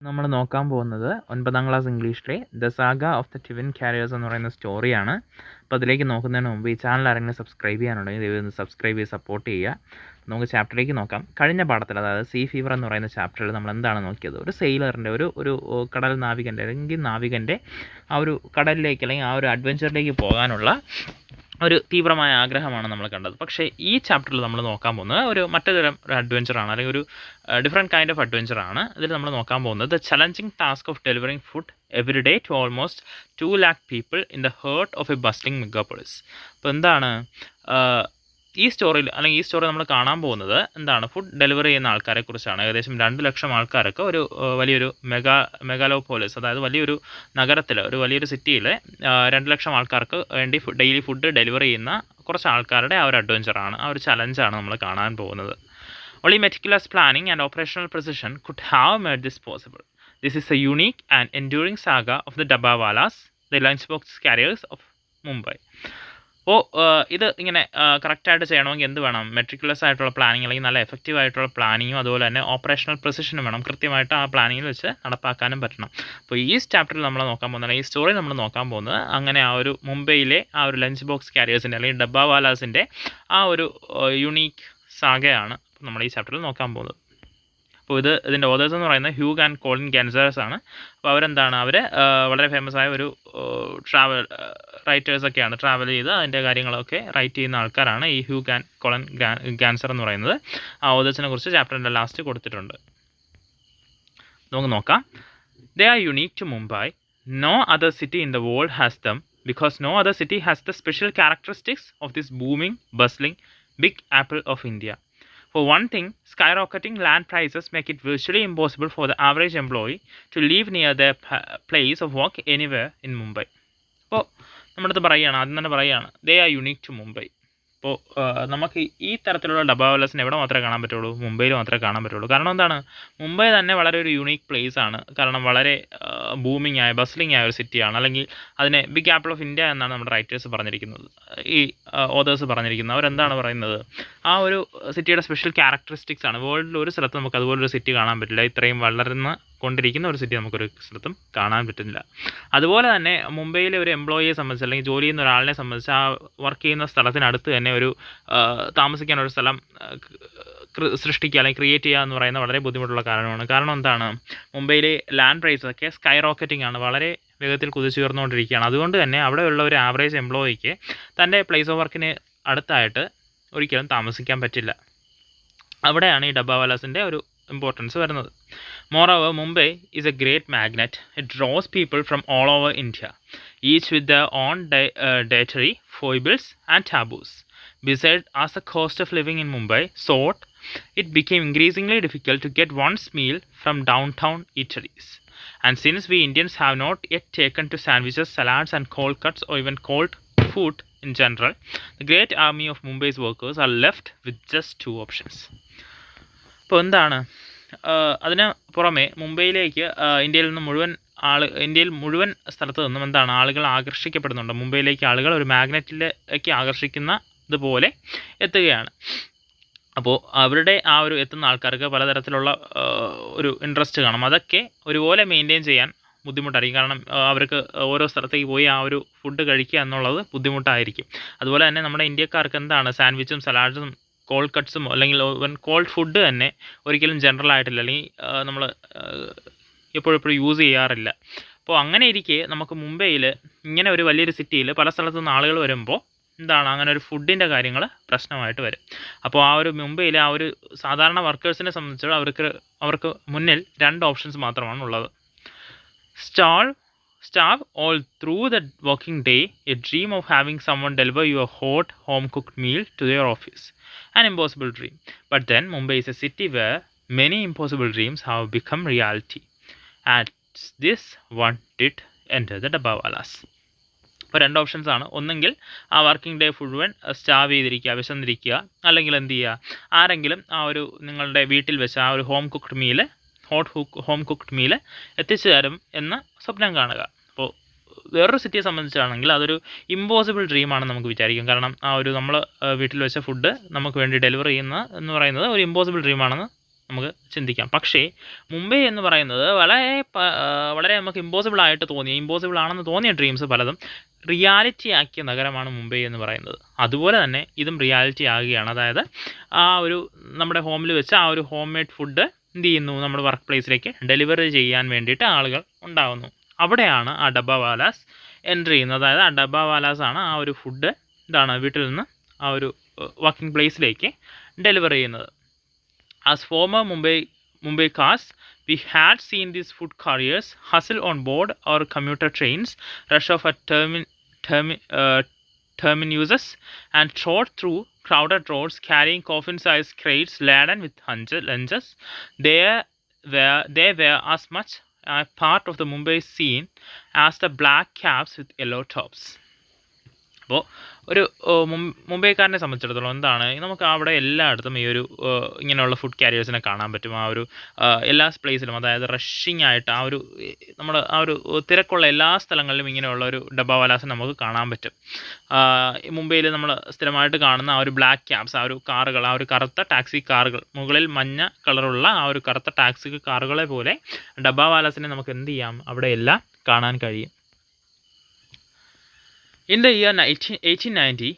നമ്മൾ നോക്കാൻ പോകുന്നത് 9ാം ക്ലാസ് ഇംഗ്ലീഷിലെ the saga of the twin carriers എന്ന് പറയുന്ന സ്റ്റോറിയാണ്. അപ്പോൾ അതിലേക്ക് നോക്കുന്നതിന് മുമ്പ് ഈ ചാനൽ ആരെങ്കിലും സബ്സ്ക്രൈബ് ചെയ്യാനുണ്ടെങ്കിൽ ദയവ് ഒന്ന് സബ്സ്ക്രൈബ് ചെയ്ത് സപ്പോർട്ട് ചെയ്യുക. നമുക്ക് ചാപ്റ്ററിലേക്ക് നോക്കാം. കഴിഞ്ഞ പാഠത്തിൽ, അതായത് സീ ഫീവർ എന്ന് പറയുന്ന ചാപ്റ്ററിൽ നമ്മൾ എന്താണ് നോക്കിയത്? ഒരു സെയിലറിൻ്റെ ഒരു കടൽ നാവികൻ്റെ അല്ലെങ്കിൽ നാവികൻ്റെ ആ ഒരു കടലിലേക്ക് അല്ലെങ്കിൽ ആ ഒരു അഡ്വഞ്ചറിലേക്ക് പോകാനുള്ള ഒരു തീവ്രമായ ആഗ്രഹമാണ് നമ്മൾ കണ്ടത്. പക്ഷേ ഈ ചാപ്റ്ററിൽ നമ്മൾ നോക്കാൻ പോകുന്നത് മറ്റൊരു അഡ്വഞ്ചറാണ്, അല്ലെങ്കിൽ ഒരു ഡിഫറെൻറ്റ് കൈൻഡ് ഓഫ് അഡ്വഞ്ചറാണ്. ഇതിൽ നമ്മൾ നോക്കാൻ പോകുന്നത് the challenging task of delivering food every day to almost 2 lakh people in the heart of a bustling megapolis. അപ്പോൾ എന്താണ് ഈ സ്റ്റോറിയിൽ, അല്ലെങ്കിൽ ഈ സ്റ്റോറി നമ്മൾ കാണാൻ പോകുന്നത് എന്താണ്? ഫുഡ് ഡെലിവറി ചെയ്യുന്ന ആൾക്കാരെ കുറിച്ചാണ്. ഏകദേശം 2 ലക്ഷം ആൾക്കാരൊക്കെ ഒരു വലിയൊരു മെഗാലോപോളിസ്, അതായത് വലിയൊരു നഗരത്തിൽ, ഒരു വലിയൊരു സിറ്റിയിൽ 2 ലക്ഷം ആൾക്കാർക്ക് വേണ്ടി ഡെയിലി ഫുഡ് ഡെലിവറി ചെയ്യുന്ന കുറച്ച് ആൾക്കാരുടെ ആ ഒരു അഡ്വഞ്ചറാണ്, ആ ഒരു ചലഞ്ചാണ് നമ്മൾ കാണാൻ പോകുന്നത്. Only meticulous planning and operational precision could have made this possible. This is a unique and enduring saga of the Dabbawalas, the lunchbox carriers of Mumbai. അപ്പോൾ ഇത് ഇങ്ങനെ കറക്റ്റായിട്ട് ചെയ്യണമെങ്കിൽ എന്ത് വേണം? മെട്രിക്കുലസ് ആയിട്ടുള്ള പ്ലാനിങ്, അല്ലെങ്കിൽ നല്ല എഫക്റ്റീവ് ആയിട്ടുള്ള പ്ലാനിങ്ങും അതുപോലെ തന്നെ ഓപ്പറേഷണൽ പ്രിസിഷനും വേണം. കൃത്യമായിട്ട് ആ പ്ലാനിങ്ങിൽ വെച്ച് നടപ്പാക്കാനും പറ്റണം. അപ്പോൾ ഈ ചാപ്റ്ററിൽ നമ്മൾ നോക്കാൻ പോകുന്നത്, ഈ സ്റ്റോറി നമ്മൾ നോക്കാൻ പോകുന്നത്, അങ്ങനെ ആ ഒരു മുംബൈയിലെ ആ ഒരു ലഞ്ച് ബോക്സ് ക്യാരിയേഴ്സിൻ്റെ അല്ലെങ്കിൽ ഡബ്ബാവാലാസിൻ്റെ ആ ഒരു യുണീക്ക് സാഗയാണ് നമ്മൾ ഈ ചാപ്റ്ററിൽ നോക്കാൻ പോകുന്നത്. അപ്പോൾ ഇതിൻ്റെ ഓതേഴ്സ് എന്ന് പറയുന്നത് ഹ്യൂഗ് ആൻഡ് കോളിൻ ഗാൻസേഴ്സ് ആണ്. അപ്പോൾ അവരെന്താണ്? അവർ വളരെ ഫേമസ് ആയ ഒരു ട്രാവൽ റൈറ്റേഴ്സൊക്കെയാണ്. ട്രാവൽ ചെയ്ത് അതിൻ്റെ കാര്യങ്ങളൊക്കെ റൈറ്റ് ചെയ്യുന്ന ആൾക്കാരാണ് ഈ ഹ്യൂഗ് ആൻഡ് കോളിൻ ഗാൻസർ എന്ന് പറയുന്നത്. ആ ഓതേഴ്സിനെ കുറിച്ച് ചാപ്റ്ററിൻ്റെ ലാസ്റ്റ് കൊടുത്തിട്ടുണ്ട്. നമുക്ക് നോക്കാം. They are unique to Mumbai. No other city in the world has them, because no other city has the special characteristics of this booming, bustling, big apple of India. For one thing, skyrocketing land prices make it virtually impossible for the average employee to live near their place of work anywhere in Mumbai. അപ്പോൾ നമ്മുടെ അടുത്ത് പറയുകയാണ്, ആദ്യം തന്നെ പറയുകയാണ്, they are unique to Mumbai. അപ്പോൾ നമുക്ക് ഈ തരത്തിലുള്ള ഡബ്ബാവാലാസിന് എവിടെ മാത്രമേ കാണാൻ പറ്റുള്ളൂ? മുംബൈയിൽ മാത്രമേ കാണാൻ പറ്റുള്ളൂ. കാരണം എന്താണ്? മുംബൈ തന്നെ വളരെ ഒരു യുണീക്ക് പ്ലേസ് ആണ്. കാരണം വളരെ ബൂമിങ് ആയ, ബസ്ലിംഗ് ആയ ഒരു സിറ്റിയാണ്. അല്ലെങ്കിൽ അതിനെ ബിഗ് ആപ്പിൾ ഓഫ് ഇന്ത്യ എന്നാണ് നമ്മുടെ റൈറ്റേഴ്സ് പറഞ്ഞിരിക്കുന്നത്, ഈ ഓതേഴ്സ് പറഞ്ഞിരിക്കുന്നത്. അവരെന്താണ് പറയുന്നത്? ആ ഒരു സിറ്റിയുടെ സ്പെഷ്യൽ ക്യാരക്ടറിസ്റ്റിക്സ് ആണ്. വേൾഡിൽ ഒരു സ്ഥലത്ത് നമുക്ക് അതുപോലൊരു സിറ്റി കാണാൻ പറ്റില്ല. ഇത്രയും വളർന്ന് കൊണ്ടിരിക്കുന്ന ഒരു സിറ്റി നമുക്കൊരു സ്ഥലത്തും കാണാൻ പറ്റുന്നില്ല. അതുപോലെ തന്നെ മുംബൈയിലെ ഒരു എംപ്ലോയിയെ സംബന്ധിച്ച്, അല്ലെങ്കിൽ ജോലി ചെയ്യുന്ന ഒരാളിനെ സംബന്ധിച്ച്, ആ വർക്ക് ചെയ്യുന്ന സ്ഥലത്തിനടുത്ത് തന്നെ ഒരു താമസിക്കാനൊരു സ്ഥലം സൃഷ്ടിക്കുക അല്ലെങ്കിൽ ക്രിയേറ്റ് ചെയ്യുക എന്ന് പറയുന്നത് വളരെ ബുദ്ധിമുട്ടുള്ള കാര്യമാണ്. കാരണം എന്താണ്? മുംബൈയിലെ ലാൻഡ് പ്രൈസൊക്കെ സ്കൈ റോക്കറ്റിംഗ് ആണ്, വളരെ വേഗത്തിൽ കുതിച്ചുയർന്നുകൊണ്ടിരിക്കുകയാണ്. അതുകൊണ്ട് തന്നെ അവിടെയുള്ള ഒരു ആവറേജ് എംപ്ലോയിക്ക് തൻ്റെ പ്ലേസ് ഓഫ് വർക്കിന് അടുത്തായിട്ട് ഒരിക്കലും താമസിക്കാൻ പറ്റില്ല. അവിടെയാണ് ഈ ഡബ്ബാവാലാസിൻ്റെ ഒരു ഇമ്പോർട്ടൻസ് വരുന്നത്. Moreover, Mumbai is a great magnet. It draws people from all over India, each with their own dietary foibles and taboos. Besides, as the cost of living in Mumbai soared, it became increasingly difficult to get one's meal from downtown eateries. And since we Indians have not yet taken to sandwiches, salads and cold cuts, or even cold food in general, the great army of Mumbai's workers are left with just 2 options. ഇപ്പോൾ എന്താണ്? അതിന് പുറമെ മുംബൈയിലേക്ക് ഇന്ത്യയിൽ മുഴുവൻ സ്ഥലത്ത് നിന്നും എന്താണ് ആളുകൾ ആകർഷിക്കപ്പെടുന്നുണ്ട്. മുംബൈയിലേക്ക് ആളുകൾ ഒരു മാഗ്നറ്റിലേക്ക് ആകർഷിക്കുന്ന ഇതുപോലെ എത്തുകയാണ്. അപ്പോൾ അവരുടെ ആ ഒരു എത്തുന്ന ആൾക്കാർക്ക് പലതരത്തിലുള്ള ഒരു ഇൻട്രസ്റ്റ് കാണും. അതൊക്കെ ഒരുപോലെ മെയിൻറ്റെയിൻ ചെയ്യാൻ ബുദ്ധിമുട്ടായിരിക്കും. കാരണം അവർക്ക് ഓരോ സ്ഥലത്തേക്ക് പോയി ആ ഒരു ഫുഡ് കഴിക്കുക എന്നുള്ളത് ബുദ്ധിമുട്ടായിരിക്കും. അതുപോലെ തന്നെ നമ്മുടെ ഇന്ത്യക്കാർക്ക് എന്താണ് സാൻഡ്വിച്ചും സലാഡും കോൾഡ് കട്ട്സും അല്ലെങ്കിൽ കോൾഡ് ഫുഡ് തന്നെ ഒരിക്കലും ജനറൽ ആയിട്ടില്ല, അല്ലെങ്കിൽ നമ്മൾ എപ്പോഴെപ്പോഴും യൂസ് ചെയ്യാറില്ല. അപ്പോൾ അങ്ങനെ ഇരിക്കെ നമുക്ക് മുംബൈയിൽ ഇങ്ങനെ ഒരു വലിയൊരു സിറ്റിയിൽ പല സ്ഥലത്തു നിന്ന് ആളുകൾ വരുമ്പോൾ എന്താണ് അങ്ങനെ ഒരു ഫുഡിൻ്റെ കാര്യങ്ങൾ പ്രശ്നമായിട്ട് വരും. അപ്പോൾ ആ ഒരു മുംബൈയിലെ ആ ഒരു സാധാരണ വർക്കേഴ്സിനെ സംബന്ധിച്ച് അവർക്ക് മുന്നിൽ 2 ഓപ്ഷൻസ് മാത്രമാണ് ഉള്ളത്. Starve all through the working day, a dream of having someone deliver you a hot, home-cooked meal to your office. An impossible dream. But then Mumbai is a city where many impossible dreams have become reality. And this one did enter the Dabbawalas. അപ്പോൾ 2 options ആണ്. ഒന്നെങ്കിൽ ആ working day മുഴുവൻ stove ചെയ്തിരിക്കുക, വിശന്നിരിക്കുക, അല്ലെങ്കിൽ എന്ത് ചെയ്യുക, ആരെങ്കിലും ആ ഒരു നിങ്ങളുടെ വീട്ടിൽ വെച്ച് ആ ഒരു ഹോം കുക്ക്ഡ് മീൽ എത്തിച്ചു തരും എന്ന് സ്വപ്നം കാണുക. അപ്പോൾ വേറൊരു സിറ്റിയെ സംബന്ധിച്ചാണെങ്കിൽ അതൊരു ഇമ്പോസിബിൾ ഡ്രീമാണ് നമുക്ക് വിചാരിക്കാം. കാരണം ആ ഒരു നമ്മൾ വീട്ടിൽ വെച്ച ഫുഡ് നമുക്ക് വേണ്ടി ഡെലിവർ ചെയ്യുന്ന എന്ന് പറയുന്നത് ഒരു ഇമ്പോസിബിൾ ഡ്രീമാണെന്ന് നമുക്ക് ചിന്തിക്കാം. പക്ഷേ മുംബൈ എന്ന് പറയുന്നത് വളരെ നമുക്ക് ഇമ്പോസിബിൾ ആണെന്ന് തോന്നിയ ഡ്രീംസ് പലതും റിയാലിറ്റി ആക്കിയ നഗരമാണ് മുംബൈ എന്ന് പറയുന്നത്. അതുപോലെ തന്നെ ഇതും റിയാലിറ്റി ആകുകയാണ്. അതായത് നമ്മുടെ ഹോമിൽ വെച്ച് ആ ഒരു ഹോം മെയ്ഡ് ഫുഡ് എന്ത് ചെയ്യുന്നു, നമ്മുടെ വർക്ക് പ്ലേസിലേക്ക് ഡെലിവറി ചെയ്യാൻ വേണ്ടിയിട്ട് ആളുകൾ ഉണ്ടാകുന്നു. അവിടെയാണ് ആ ഡബ്ബാവാലാസ് എൻട്രി ചെയ്യുന്നത്. അതായത് ആ ഡബ്ബാവാലാസ് ആണ് ആ ഒരു ഫുഡ് വീട്ടിൽ നിന്ന് ആ ഒരു വർക്കിംഗ് പ്ലേസിലേക്ക് ഡെലിവർ ചെയ്യുന്നത്. As former Mumbai cars, we had seen these food couriers hustle on board our commuter trains, rush off at terminuses, and trot through crowded roads carrying coffin-sized crates laden with lunches. They were as much a part of the Mumbai scene as the black cabs with yellow tops. അപ്പോൾ ഒരു മുംബൈക്കാരനെ സംബന്ധിച്ചിടത്തോളം എന്താണ്, നമുക്ക് അവിടെ എല്ലായിടത്തും ഈ ഒരു ഇങ്ങനെയുള്ള ഫുഡ് ക്യാരിയേഴ്സിനെ കാണാൻ പറ്റും. ആ ഒരു എല്ലാ പ്ലേസിലും, അതായത് റഷിങ് ആയിട്ട് നമ്മുടെ ആ ഒരു തിരക്കുള്ള എല്ലാ സ്ഥലങ്ങളിലും ഇങ്ങനെയുള്ള ഒരു ഡബ്ബാവാലാസിനെ നമുക്ക് കാണാൻ പറ്റും. മുംബൈയിൽ നമ്മൾ സ്ഥിരമായിട്ട് കാണുന്ന ആ ഒരു ബ്ലാക്ക് ക്യാബ്സ്, ആ ഒരു കാറുകൾ, ആ ഒരു കറുത്ത ടാക്സി കാറുകൾ, മുകളിൽ മഞ്ഞ കളറുള്ള ആ ഒരു കറുത്ത ടാക്സി കാറുകളെ പോലെ ഡബ്ബാവാലാസിനെ നമുക്ക് എന്ത് ചെയ്യാം, അവിടെ എല്ലാം കാണാൻ കഴിയും. In the year 1890,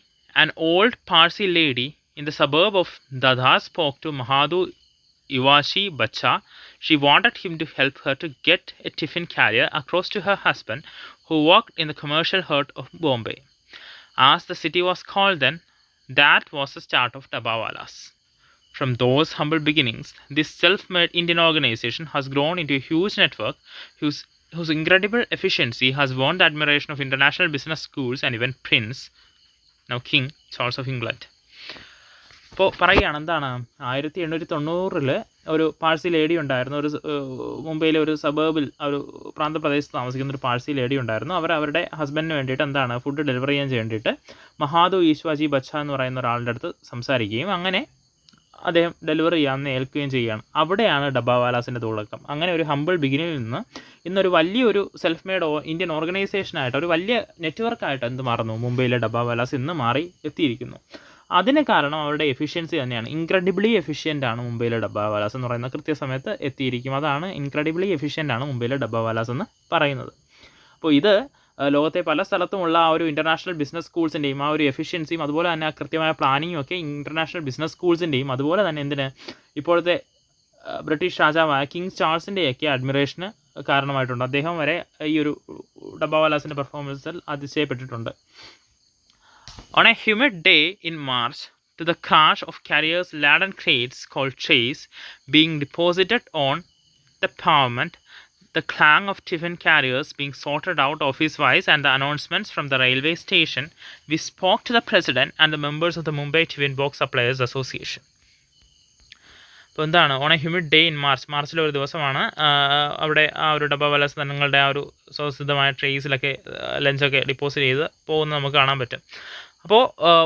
an old Parsi lady in the suburb of Dadha spoke to Mahadhu Iwashi Bacha. She wanted him to help her to get a tiffin carrier across to her husband, who worked in the commercial herd of Bombay. As the city was called then, that was the start of Dabbawalas. From those humble beginnings, this self-made Indian organization has grown into a huge network whose incredible efficiency has won the admiration of international business schools and even Prince, now King Charles of England. ഇപ്പോൾ പറയുകയാണ് എന്താണ്, 1890 ഒരു Parsi lady ഉണ്ടായിരുന്നു. ഒരു മുംബൈയിലെ ഒരു സബർബിൽ, ഒരു പ്രാന്തപ്രദേശത്ത് താമസിക്കുന്ന ഒരു പാഴ്സി ലേഡി ഉണ്ടായിരുന്നു. അവരുടെ ഹസ്ബൻഡിന് വേണ്ടിയിട്ട് എന്താണ് ഫുഡ് ഡെലിവർ ചെയ്യാൻ വേണ്ടിയിട്ട് മഹാദു ഈശ്വാജി ബച്ച എന്ന് പറയുന്ന ഒരാളുടെ അടുത്ത് സംസാരിക്കുകയും അങ്ങനെ അദ്ദേഹം ഡെലിവർ ചെയ്യാമെന്ന് ഏൽക്കുകയും ചെയ്യുകയാണ്. അവിടെയാണ് ഡബ്ബാവാലാസിൻ്റെ തുടക്കം. അങ്ങനെ ഒരു ഹമ്പിൾ ബിഗിനിൽ നിന്ന് ഇന്നൊരു വലിയൊരു സെൽഫ് മെയ്ഡ് ഇന്ത്യൻ ഓർഗനൈസേഷനായിട്ട്, ഒരു വലിയ നെറ്റ്വർക്കായിട്ട് എന്ത് മാറുന്നു, മുംബൈയിലെ ഡബ്ബാവാലാസ് ഇന്ന് മാറി എത്തിയിരിക്കുന്നു. അതിന് കാരണം അവരുടെ എഫിഷ്യൻസി തന്നെയാണ്. ഇൻക്രെഡിബിളി എഫിഷ്യൻ്റ് ആണ് മുംബൈയിലെ ഡബ്ബാവാലാസ് എന്ന് പറയുന്നത്. കൃത്യസമയത്ത് എത്തിയിരിക്കും. അതാണ് ഇൻക്രെഡിബിളി എഫിഷ്യൻ്റ് ആണ് മുംബൈയിലെ ഡബ്ബാവാലാസ് എന്ന് പറയുന്നത്. അപ്പോൾ ഇത് ലോകത്തെ പല സ്ഥലത്തുമുള്ള ആ ഒരു ഇൻ്റർനാഷണൽ ബിസിനസ് സ്കൂൾസിൻ്റെയും ആ ഒരു എഫിഷ്യൻസിയും അതുപോലെ തന്നെ കൃത്യമായ പ്ലാനിങ്ങും ഒക്കെ ഇൻ്റർനാഷണൽ ബിസിനസ് സ്കൂൾസിൻ്റെയും അതുപോലെ തന്നെ ഇപ്പോഴത്തെ ബ്രിട്ടീഷ് രാജാവായ കിങ് ചാൾസിൻ്റെയൊക്കെ അഡ്മിറേഷന് കാരണമായിട്ടുണ്ട്. അദ്ദേഹം വരെ ഈ ഒരു ഡബ്ബാവാലാസിൻ്റെ പെർഫോമൻസിൽ അതിശയപ്പെട്ടിട്ടുണ്ട്. On a humid day in March, to the crash of carriers laden crates called trays being deposited on the pavement, the clang of tiffin carriers being sorted out office-wise, and the announcements from the railway station, we spoke to the president and the members of the Mumbai Tiffin Box Suppliers Association. അപ്പോൾ എന്താണ്, on a humid day in മാർച്ചിലെ ഒരു ദിവസമാണ് അവിടെ ആ ഒരു ഡബ്ബാവാലാസ് തങ്ങളുടെ ആ ഒരു സ്വസിദ്ധമായ ട്രേസിലൊക്കെ ലഞ്ചൊക്കെ ഡിപ്പോസിറ്റ് ചെയ്ത് പോകുന്നത് നമുക്ക് കാണാൻ പറ്റും. അപ്പോൾ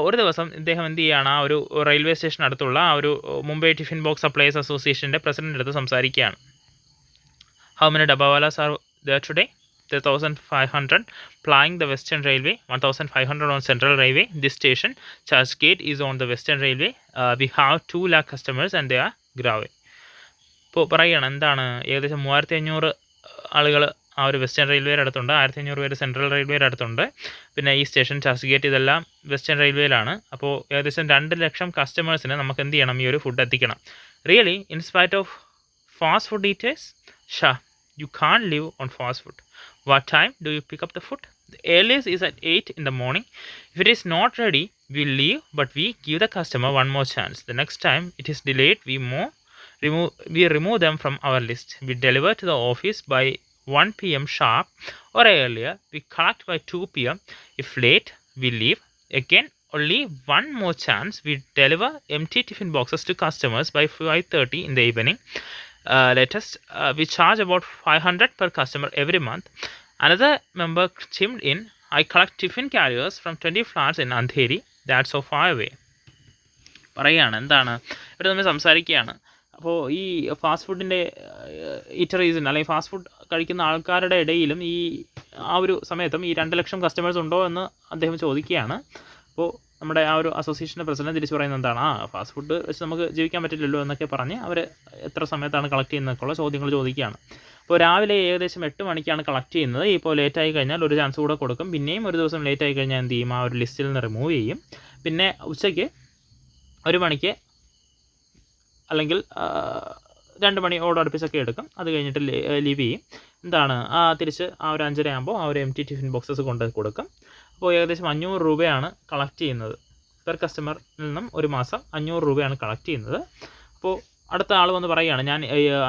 ഒരു ദിവസം ഇദ്ദേഹം എന്ത് ചെയ്യുകയാണ്, ആ ഒരു റെയിൽവേ സ്റ്റേഷൻ അടുത്തുള്ള ആ ഒരു മുംബൈ ടിഫിൻ ബോക്സ് സപ്ലയേഴ്സ് അസോസിയേഷൻ്റെ പ്രസിഡൻ്റ് അടുത്ത് സംസാരിക്കുകയാണ്. How many Dabbawalas are there today? There are 1,500 plying the Western Railway, 1,500 on Central Railway. This station, Churchgate, is on the Western Railway. We have 2 lakh customers and they are growing. ഇപ്പോൾ പറയുകയാണ് എന്താണ്, ഏകദേശം 3,500 ആളുകൾ ആ ഒരു western റെയിൽവേയുടെ അടുത്തുണ്ട്, 1,500 പേര് സെൻട്രൽ റെയിൽവേയുടെ അടുത്തുണ്ട്. പിന്നെ ഈ സ്റ്റേഷൻ ചർച്ച്ഗേറ്റ് ഇതെല്ലാം വെസ്റ്റേൺ റെയിൽവേയിലാണ്. അപ്പോൾ ഏകദേശം 2 ലക്ഷം കസ്റ്റമേഴ്സിന് നമുക്ക് എന്ത് ചെയ്യണം, ഈ ഒരു ഫുഡ് എത്തിക്കണം. Really in spite of fast food eaters, you can't live on fast food. What time do you pick up the food? The earliest is at 8 in the morning. If it is not ready, we leave, but we give the customer one more chance. The next time it is delayed, we remove them from our list. We deliver to the office by 1 p.m. sharp or earlier. We collect by 2 p.m. If late, we leave. Again, only one more chance. We deliver empty tiffin boxes to customers by 5:30 in the evening. Latest, we charge about 500 per customer every month. Another member chimed in, I collect tiffin carriers from 20 flats in Andheri. That's so far away. പറയുകയാണ് എന്താണ്, ഇവിടെ നമ്മൾ സംസാരിക്കുകയാണ്. അപ്പോൾ ഈ fast ഫുഡിൻ്റെ ഈറ്ററീസിന് അല്ലെങ്കിൽ fast food കഴിക്കുന്ന ആൾക്കാരുടെ ഇടയിലും ഈ ആ ഒരു സമയത്തും ഈ 2 ലക്ഷം കസ്റ്റമേഴ്സ് ഉണ്ടോ എന്ന് അദ്ദേഹം ചോദിക്കുകയാണ്. അപ്പോൾ നമ്മുടെ ആ ഒരു അസോസിയേഷൻ്റെ പ്രസിഡന്റ് തിരിച്ച് പറയുന്നത് എന്താണ്, ഫാസ്റ്റ് ഫുഡ് വെച്ച് നമുക്ക് ജീവിക്കാൻ പറ്റില്ലല്ലോ എന്നൊക്കെ പറഞ്ഞ് അവർ എത്ര സമയത്താണ് കളക്ട് ചെയ്യുന്നതൊക്കെയുള്ള ചോദ്യങ്ങൾ ചോദിക്കുകയാണ്. അപ്പോൾ രാവിലെ ഏകദേശം 8 മണിക്കാണ് കളക്ട് ചെയ്യുന്നത്. ഇപ്പോൾ ലേറ്റായി കഴിഞ്ഞാൽ ഒരു ചാൻസ് കൂടെ കൊടുക്കും. പിന്നെയും ഒരു ദിവസം ലേറ്റായി കഴിഞ്ഞാൽ എന്ത് ചെയ്യും, ആ ഒരു ലിസ്റ്റിൽ നിന്ന് റിമൂവ് ചെയ്യും. പിന്നെ ഉച്ചയ്ക്ക് 1 മണിക്ക് അല്ലെങ്കിൽ 2 മണിയോട് അടുപ്പിച്ചൊക്കെ എടുക്കും. അത് കഴിഞ്ഞിട്ട് ലീവ് ചെയ്യും. എന്താണ് തിരിച്ച് ആ ഒരു 5:30 ആകുമ്പോൾ ആ ഒരു എംപ്റ്റി ടിഫിൻ ബോക്സസ് കൊണ്ട് കൊടുക്കും. അപ്പോൾ ഏകദേശം 500 രൂപയാണ് കളക്ട് ചെയ്യുന്നത്. പെർ കസ്റ്റമറിൽ നിന്നും ഒരു മാസം 500 രൂപയാണ് കളക്ട് ചെയ്യുന്നത്. അപ്പോൾ അടുത്ത ആൾ വന്ന് പറയുകയാണ്, ഞാൻ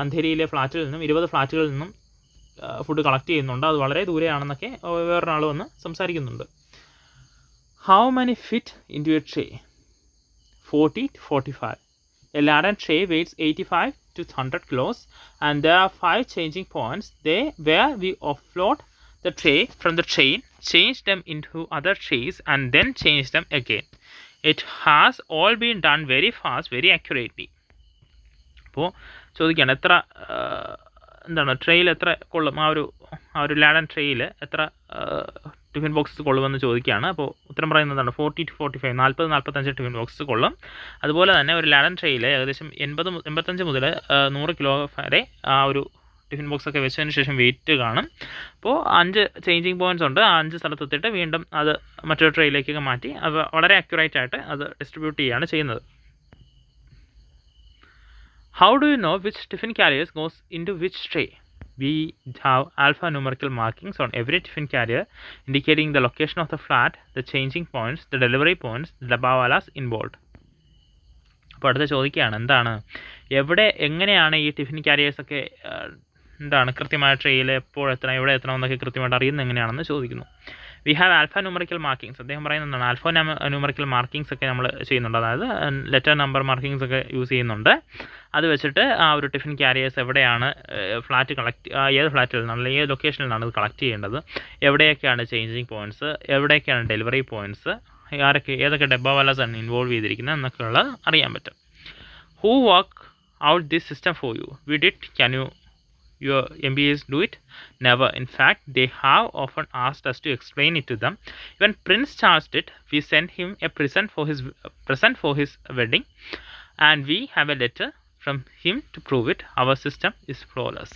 അന്ധേരിയിലെ ഫ്ലാറ്റിൽ നിന്നും 20 ഫ്ലാറ്റുകളിൽ നിന്നും ഫുഡ് കളക്ട് ചെയ്യുന്നുണ്ട്, അത് വളരെ ദൂരെയാണെന്നൊക്കെ വേറൊരാൾ വന്ന് സംസാരിക്കുന്നുണ്ട്. How many fit into a tray? 40 to 45. A laden tray weighs 85 to 100 kilos and there are 5 changing points where we offload the tray from the train, change them into other trays and then change them again. It has all been done very fast, very accurately. അപ്പോൾ ചോദിക്കുകയാണ്, എത്ര എന്താണ് trail എത്ര കൊള്ളും, ആ ഒരു Laden trail എത്ര tiffin boxes കൊള്ളുമെന്ന് ചോദിക്കുകയാണ്. അപ്പോൾ ഉത്തരം പറയുന്നതാണ് 40 to 45, 40-45 ടിഫിൻ ബോക്സസ് കൊള്ളും. അതുപോലെ തന്നെ ഒരു ലാഡൻ ട്രെയിൽ ഏകദേശം 85 മുതൽ 100 കിലോ വരെ ആ ഒരു ടിഫിൻ ബോക്സൊക്കെ വെച്ചതിന് ശേഷം വെയിറ്റ് കാണും. അപ്പോൾ 5 ചേഞ്ചിങ് പോയിൻറ്റ്സ് ഉണ്ട്. ആ 5 സ്ഥലത്തെത്തിയിട്ട് വീണ്ടും അത് മറ്റൊരു ട്രെയിലേക്കൊക്കെ മാറ്റി അത് വളരെ അക്യുറേറ്റ് ആയിട്ട് അത് ഡിസ്ട്രിബ്യൂട്ട് ചെയ്യുകയാണ് ചെയ്യുന്നത്. How do you know which tiffin carriers goes into which tray? We have alphanumerical markings on every tiffin carrier indicating the location of the flat, the changing points, the delivery points, the dabawalas involved. അപ്പോൾ അടുത്ത ചോദിക്കുകയാണ്, എന്താണ് എങ്ങനെയാണ് ഈ tiffin ക്യാരിയേഴ്സൊക്കെ എന്താണ് കൃത്യമായ trail എപ്പോൾ എത്തണം, എവിടെ എത്തണം എന്നൊക്കെ കൃത്യമായിട്ട് അറിയുന്നത് എങ്ങനെയാണെന്ന് ചോദിക്കുന്നു. We have alpha numerical markings. അദ്ദേഹം പറയുന്നതാണ് ആൽഫ ന്യൂമറിക്കൽ മാർക്കിങ്സ് ഒക്കെ നമ്മൾ ചെയ്യുന്നുണ്ട്. അതായത് ലെറ്റർ നമ്പർ മാർക്കിങ്സ് ഒക്കെ യൂസ് ചെയ്യുന്നുണ്ട്. അത് വെച്ചിട്ട് ആ ഒരു ടിഫിൻ ക്യാരിയേഴ്സ് എവിടെയാണ് ഫ്ലാറ്റ് ഏത് ഫ്ലാറ്റിൽ നിന്നാണ് അല്ലെങ്കിൽ ഏത് ലൊക്കേഷനിൽ നിന്നാണ് ഇത് കളക്ട് ചെയ്യേണ്ടത്, എവിടെയൊക്കെയാണ് ചേഞ്ചിങ് പോയിൻറ്റ്സ്, എവിടെയൊക്കെയാണ് ഡെലിവറി പോയിൻറ്റ്സ്, ഏതൊക്കെ ഡബ്ബാവാലാസാണ് ഇൻവോൾവ് ചെയ്തിരിക്കുന്നത് എന്നൊക്കെയുള്ളത് അറിയാൻ പറ്റും. Who work out this system for you? We did. Can your MBAs do it? Never. In fact, they have often asked us to explain it to them. Even Prince Charles did. We sent him a present for his wedding, and we have a letter from him to prove it. Our system is flawless.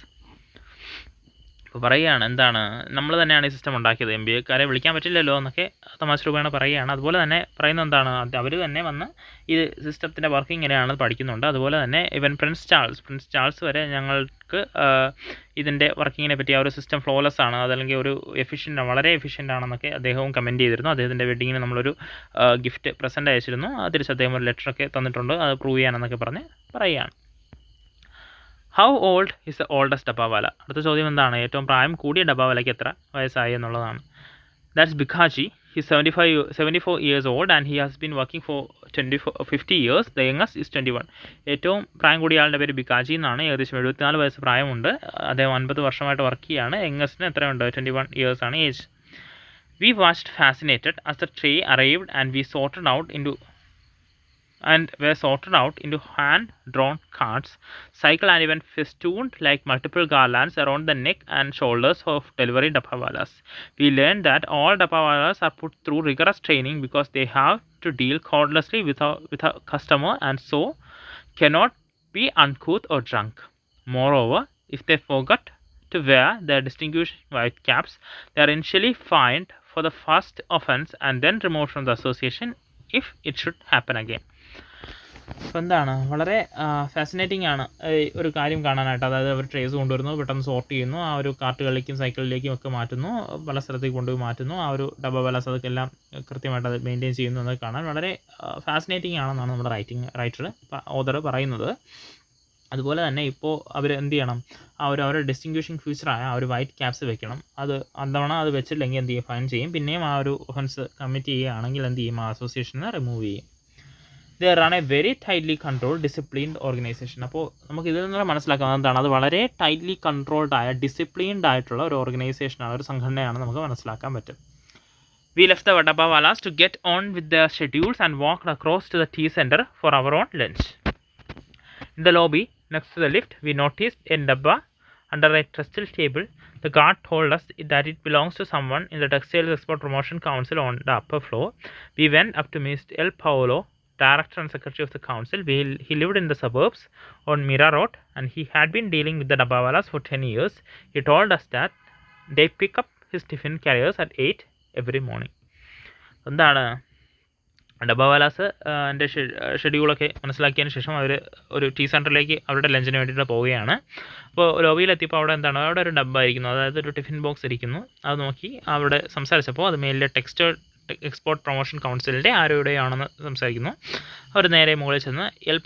അപ്പോൾ പറയുകയാണ്, എന്താണ് നമ്മൾ തന്നെയാണ് ഈ system ഉണ്ടാക്കിയത്, MBAക്കാരെ വിളിക്കാൻ പറ്റില്ലല്ലോ എന്നൊക്കെ തമാശ രൂപേണ പറയുകയാണ്. അതുപോലെ തന്നെ പറയുന്നത് എന്താണ്, അവർ തന്നെ വന്ന് ഈ സിസ്റ്റത്തിൻ്റെ വർക്കിംഗ് എങ്ങനെയാണെന്ന് പഠിക്കുന്നുണ്ട്. അതുപോലെ തന്നെ ഇവൻ പ്രിൻസ് ചാൾസ് വരെ ഞങ്ങൾക്ക് ഇതിൻ്റെ വർക്കിങ്ങിനെ പറ്റി ആ ഒരു സിസ്റ്റം ഫ്ലോലെസ് ആണ്, അതല്ലെങ്കിൽ ഒരു വളരെ എഫിഷ്യൻ്റ് ആണെന്നൊക്കെ അദ്ദേഹവും കമൻറ്റ് ചെയ്തിരുന്നു. അദ്ദേഹത്തിൻ്റെ വെഡ്ഡിങ്ങിന് നമ്മളൊരു ഗിഫ്റ്റ് പ്രസൻറ്റ് അയച്ചിരുന്നു. തിരിച്ച് അദ്ദേഹം ഒരു ലെറ്ററൊക്കെ തന്നിട്ടുണ്ട്, അത് പ്രൂവ് ചെയ്യാനെന്നൊക്കെ പറഞ്ഞ് പറയുകയാണ്. How old is the oldest dabbawala? അടുത്ത ചോദ്യം എന്താണ്, ഏറ്റവും പ്രായം കൂടിയ ഡബ്ബാവാലയ്ക്ക് എത്ര വയസ്സായി എന്നുള്ളതാണ്. That's Bhikhaji. He's 74 years old and he has been working for 50 years. The youngest is 21. ഏറ്റവും പ്രായം കൂടിയ ആളുടെ പേര് ബിക്കാജി എന്നാണ്. ഏകദേശം 74 വയസ്സ് പ്രായമുണ്ട്. അദ്ദേഹം 50 വർഷമായിട്ട് വർക്ക് ചെയ്യുകയാണ്. യങ്ങസ്റ്റിന് എത്രയുണ്ട്? 21 years ആണ് age. We watched fascinated as the tray arrived and were sorted out into hand-drawn carts, cycle and even festooned like multiple garlands around the neck and shoulders of delivery dabbawalas. We learned that all dabbawalas are put through rigorous training because they have to deal cordlessly with a customer and so cannot be uncouth or drunk. Moreover, if they forget to wear their distinguished white caps, they are initially fined for the first offence and then removed from the association if it should happen again. അപ്പോൾ എന്താണ്, വളരെ fascinating ആണ് ഒരു കാര്യം കാണാനായിട്ട്. അതായത് അവർ trace കൊണ്ടുവരുന്നു, പെട്ടെന്ന് സോർട്ട് ചെയ്യുന്നു, ആ ഒരു കാർട്ടുകളിലേക്കും സൈക്കിളിലേക്കും ഒക്കെ മാറ്റുന്നു, പല സ്ഥലത്തേക്ക് കൊണ്ടുപോയി മാറ്റുന്നു, ആ ഒരു ഡബ്ബാവാലാസ് അതൊക്കെ എല്ലാം കൃത്യമായിട്ട് അത് മെയിൻറ്റെയിൻ ചെയ്യുന്നു എന്നൊക്കെ കാണാൻ വളരെ ഫാസിനേറ്റിംഗ് ആണെന്നാണ് നമ്മുടെ ഓതർ പറയുന്നത്. അതുപോലെ തന്നെ ഇപ്പോൾ അവർ എന്ത് ചെയ്യണം, അവരുടെ ഡിസ്റ്റിങ്വിഷിംഗ് ഫീച്ചറായ ആ ഒരു വൈറ്റ് ക്യാപ്സ് വെക്കണം. അതവണ അത് വെച്ചില്ലെങ്കിൽ എന്ത് ചെയ്യും, ഫൈൻ ചെയ്യും. പിന്നെയും ആ ഒരു ഒഫൻസ് കമ്മിറ്റ് ചെയ്യുകയാണെങ്കിൽ എന്ത് ചെയ്യും, ആ അസോസിയേഷനെ റിമൂവ് ചെയ്യും. They run a very tightly controlled, disciplined organization. അപ്പോൾ നമുക്ക് ഇതിൽ നിന്ന് മനസ്സിലാക്കുന്നത് എന്താണ്, അത് വളരെ ടൈറ്റ്ലി കൺട്രോൾഡ് ആയ ഡിസിപ്ലിൻഡ് ആയിട്ടുള്ള ഒരു ഓർഗനൈസേഷനാണ്, ഒരു സംഘടനയാണ് നമുക്ക് മനസ്സിലാക്കാൻ പറ്റും. We left the dabbawalas to get on with their schedules and walked across to the tea center for our own lunch. In the lobby next to the lift, we noticed a dabba under a trestle table. The guard told us that it belongs to someone in the Textiles Export Promotion Council on the upper floor. We went up to Mr. El Paolo, director and secretary of the council. He lived in the suburbs on Mira Road, and he had been dealing with the Dabbawalas for 10 years. He told us that they pick up his tiffin carriers at 8 every morning. എന്താണ് ഡബ്ബാവാലാസ് എൻ്റെ ഷെഡ്യൂളൊക്കെ മനസ്സിലാക്കിയതിന് ശേഷം അവർ ഒരു tea സെൻറ്ററിലേക്ക് അവരുടെ ലഞ്ചിന് വേണ്ടിയിട്ട് പോവുകയാണ്. അപ്പോൾ ലോബിയിലെത്തിയപ്പോൾ അവിടെ എന്താണ്, അവിടെ ഒരു ഡബ്ബ ഇരിക്കുന്നു, അതായത് ഒരു ടിഫിൻ ബോക്സ് ഇരിക്കുന്നു. അത് നോക്കി അവിടെ സംസാരിച്ചപ്പോൾ അത് മേലിലെ ടെക്സ്റ്റൈൽ എക്സ്പോർട്ട് പ്രൊമോഷൻ കൗൺസിലിൻ്റെ ആരോടെയാണെന്ന് സംസാരിക്കുന്നു. അവർ നേരെ മുകളിൽ ചെന്ന് എൽ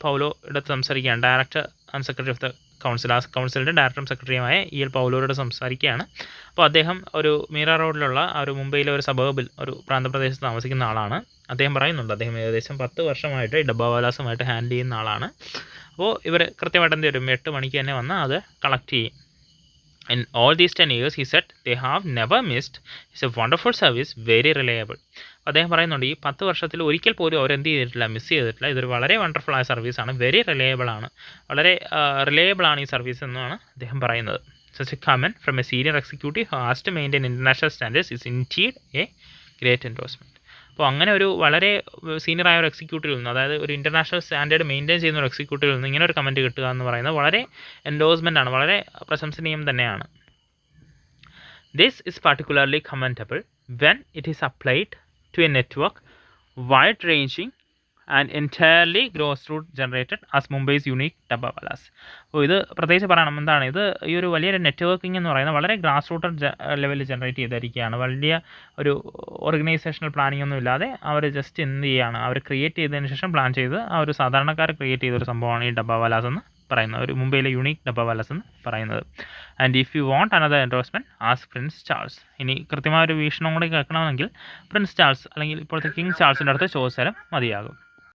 പൗലോ ഇടത്ത് സംസാരിക്കുകയാണ്. Director and secretary of the council, ആ കൗൺസിലിൻ്റെ ഡയറക്ടറും സെക്രട്ടറിയുമായ എൽ പൗലോയോട് സംസാരിക്കുകയാണ്. അപ്പോൾ അദ്ദേഹം ഒരു മീറ റോഡിലുള്ള ഒരു മുംബൈയിലെ ഒരു സബർബിൽ ഒരു പ്രാന്തപ്രദേശത്ത് താമസിക്കുന്ന ആളാണ്. അദ്ദേഹം പറയുന്നുണ്ട് അദ്ദേഹം ഏകദേശം 10 വർഷമായിട്ട് ഈ ഡബ്ബാവാലാസുമായിട്ട് ഹാൻഡിൽ ചെയ്യുന്ന ആളാണ്. അപ്പോൾ ഇവർ കൃത്യമായിട്ട് എന്ത് വരും, 8 മണിക്ക് തന്നെ വന്ന് അത് കളക്ട് ചെയ്യും. In all these 10 years, he said, they have never missed. It's a wonderful service, very reliable. അദ്ദേഹം പറയുന്നുണ്ട് ഈ 10 വർഷത്തിൽ ഒരിക്കൽ പോലും അവരെന്ത് ചെയ്തിട്ടില്ല, മിസ് ചെയ്തിട്ടില്ല. ഇതൊരു വളരെ വണ്ടർഫുൾ ആയ സർവീസാണ്, വെരി റിലയബിൾ ആണ്, വളരെ റിലയബിൾ ആണ് ഈ സർവീസ് എന്നാണ് അദ്ദേഹം പറയുന്നത്. Such a comment from a senior executive who has to maintain international standards is indeed a great endorsement. അപ്പോൾ അങ്ങനെ ഒരു വളരെ സീനിയറായ ഒരു എക്സിക്യൂട്ടീവിൽ നിന്ന്, അതായത് ഒരു ഇൻ്റർനാഷണൽ സ്റ്റാൻഡേർഡ് മെയിൻറ്റെയിൻ ചെയ്യുന്ന ഒരു എക്സിക്യൂട്ടീവിൽ നിന്ന് ഇങ്ങനെ ഒരു കമൻറ്റ് കിട്ടുക എന്ന് പറയുന്നത് വളരെ എൻഡോഴ്സ്മെൻ്റ് ആണ്, വളരെ പ്രശംസനീയം തന്നെയാണ്. This is particularly commendable when it is applied to a network wide ranging and entirely grassroots generated as Mumbai's unique Dabbawalas. അപ്പോൾ ഇത് പ്രത്യേകിച്ച് പറയണം, എന്താണ് ഇത്, ഈ ഒരു വലിയൊരു നെറ്റ്വർക്കിംഗ് എന്ന് പറയുന്നത് വളരെ ഗ്രാസ് റൂട്ട് ലെവലിൽ ജനറേറ്റ് ചെയ്തിരിക്കുകയാണ്. വലിയ ഒരു ഓർഗനൈസേഷണൽ പ്ലാനിംഗ് ഒന്നും ഇല്ലാതെ അവർ ജസ്റ്റ് എന്ത് ചെയ്യുകയാണ്, അവർ ക്രിയേറ്റ് ചെയ്തതിന് ശേഷം പ്ലാൻ ചെയ്ത് ആ ഒരു സാധാരണക്കാർ ക്രിയേറ്റ് ചെയ്തൊരു സംഭവമാണ് ഈ ഡബ്ബാവാലാസ് എന്ന് പറയുന്നത്, ഒരു മുംബൈയിലെ യൂണീക്ക് ഡബ്ബാവാലാസ് എന്ന് പറയുന്നത്. And if you want another endorsement ask Prince Charles. ഇനി കൃത്യമായ ഒരു വീക്ഷണം കൂടി കേൾക്കണമെങ്കിൽ പ്രിൻസ് ചാൾസ് അല്ലെങ്കിൽ ഇപ്പോഴത്തെ കിങ് ചാൾസിൻ്റെ അടുത്ത് ചോദിച്ചാലും മതിയാകും.